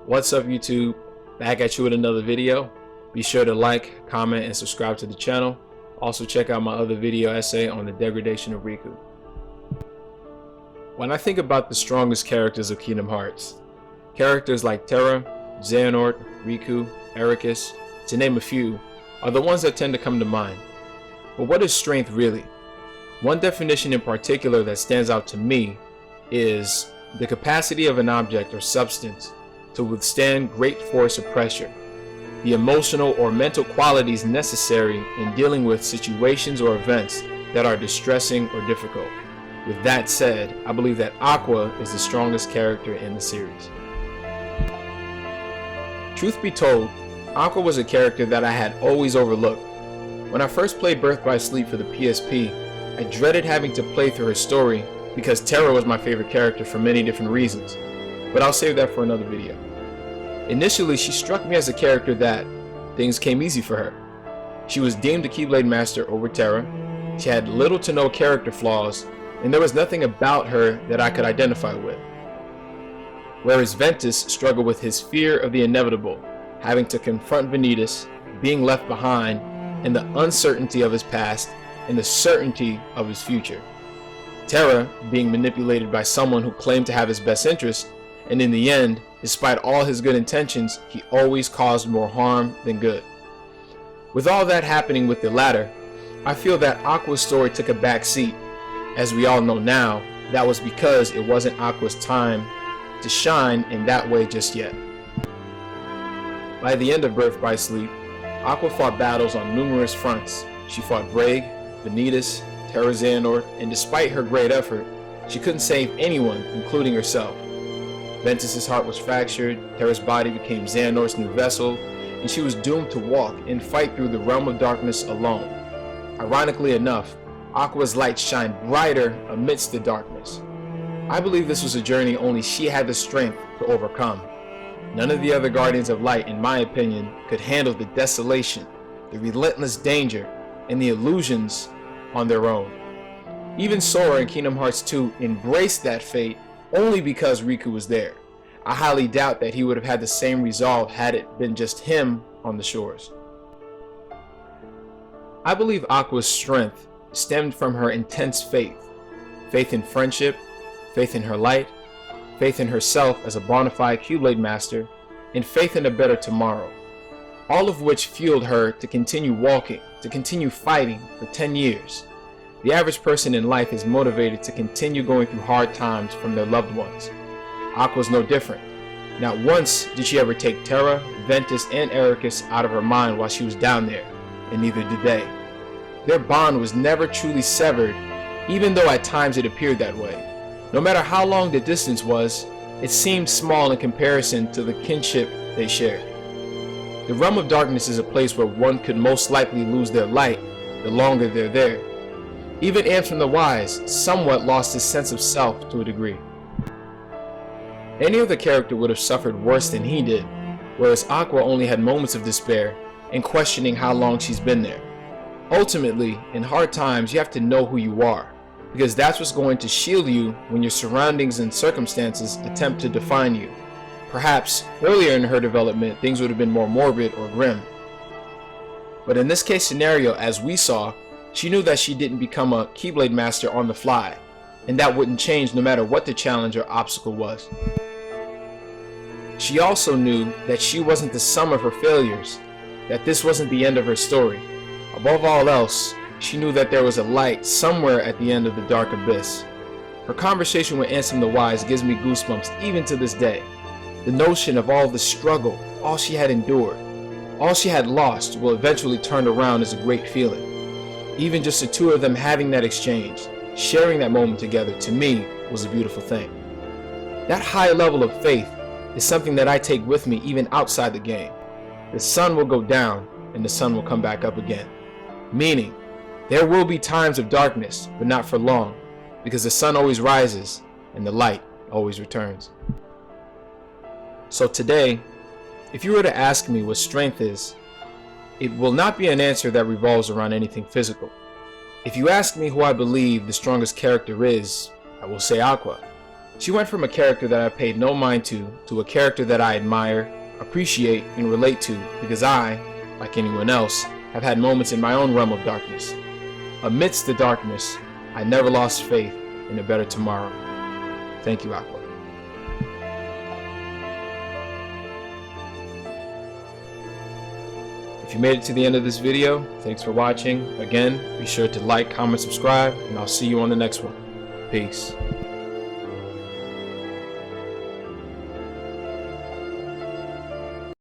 What's up, YouTube? Back at you with another video. Be sure to like, comment, and subscribe to the channel. Also check out my other video essay on the degradation of Riku. When I think about the strongest characters of Kingdom Hearts, characters like Terra, Xehanort, Riku, Eraqus, to name a few, are the ones that tend to come to mind. But what is strength really? One definition in particular that stands out to me is the capacity of an object or substance to withstand great force or pressure, the emotional or mental qualities necessary in dealing with situations or events that are distressing or difficult. With that said, I believe that Aqua is the strongest character in the series. Truth be told, Aqua was a character that I had always overlooked. When I first played Birth by Sleep for the PSP, I dreaded having to play through her story because Terra was my favorite character for many different reasons, but I'll save that for another video. Initially, she struck me as a character that things came easy for her. She was deemed a Keyblade Master over Terra, she had little to no character flaws, and there was nothing about her that I could identify with. Whereas Ventus struggled with his fear of the inevitable, having to confront Ventus, being left behind, and the uncertainty of his past and the certainty of his future. Terra being manipulated by someone who claimed to have his best interest, and in the end, despite all his good intentions, he always caused more harm than good. With all that happening with the latter, I feel that Aqua's story took a back seat. As we all know now, that was because it wasn't Aqua's time to shine in that way just yet. By the end of Birth by Sleep, Aqua fought battles on numerous fronts. She fought Braig, Ventus, Terra, Xehanort, and despite her great effort, she couldn't save anyone, including herself. Ventus's heart was fractured, Terra's body became Xehanort's new vessel, and she was doomed to walk and fight through the realm of darkness alone. Ironically enough, Aqua's light shined brighter amidst the darkness. I believe this was a journey only she had the strength to overcome. None of the other Guardians of Light, in my opinion, could handle the desolation, the relentless danger, and the illusions on their own. Even Sora in Kingdom Hearts 2 embraced that fate only because Riku was there. I highly doubt that he would have had the same resolve had it been just him on the shores. I believe Aqua's strength stemmed from her intense faith. Faith in friendship, faith in her light, faith in herself as a bona fide Keyblade Master, and faith in a better tomorrow. All of which fueled her to continue walking, to continue fighting for 10 years. The average person in life is motivated to continue going through hard times from their loved ones. Aqua's no different. Not once did she ever take Terra, Ventus, and Eraqus out of her mind while she was down there, and neither did they. Their bond was never truly severed, even though at times it appeared that way. No matter how long the distance was, it seemed small in comparison to the kinship they shared. The realm of darkness is a place where one could most likely lose their light the longer they're there. Even Ansem the Wise somewhat lost his sense of self to a degree. Any other character would have suffered worse than he did, whereas Aqua only had moments of despair and questioning how long she's been there. Ultimately, in hard times, you have to know who you are, because that's what's going to shield you when your surroundings and circumstances attempt to define you. Perhaps earlier in her development, things would have been more morbid or grim. But in this case scenario, as we saw, she knew that she didn't become a Keyblade Master on the fly, and that wouldn't change no matter what the challenge or obstacle was. She also knew that she wasn't the sum of her failures, that this wasn't the end of her story. Above all else, she knew that there was a light somewhere at the end of the dark abyss. Her conversation with Ansem the Wise gives me goosebumps even to this day. The notion of all the struggle, all she had endured, all she had lost will eventually turn around is a great feeling. Even just the two of them having that exchange, sharing that moment together, to me, was a beautiful thing. That high level of faith is something that I take with me even outside the game. The sun will go down and the sun will come back up again. Meaning, there will be times of darkness, but not for long, because the sun always rises and the light always returns. So today, if you were to ask me what strength is, it will not be an answer that revolves around anything physical. If you ask me who I believe the strongest character is, I will say Aqua. She went from a character that I paid no mind to a character that I admire, appreciate, and relate to because I, like anyone else, have had moments in my own realm of darkness. Amidst the darkness, I never lost faith in a better tomorrow. Thank you, Aqua. If you made it to the end of this video, thanks for watching. Again, be sure to like, comment, subscribe, and I'll see you on the next one. Peace.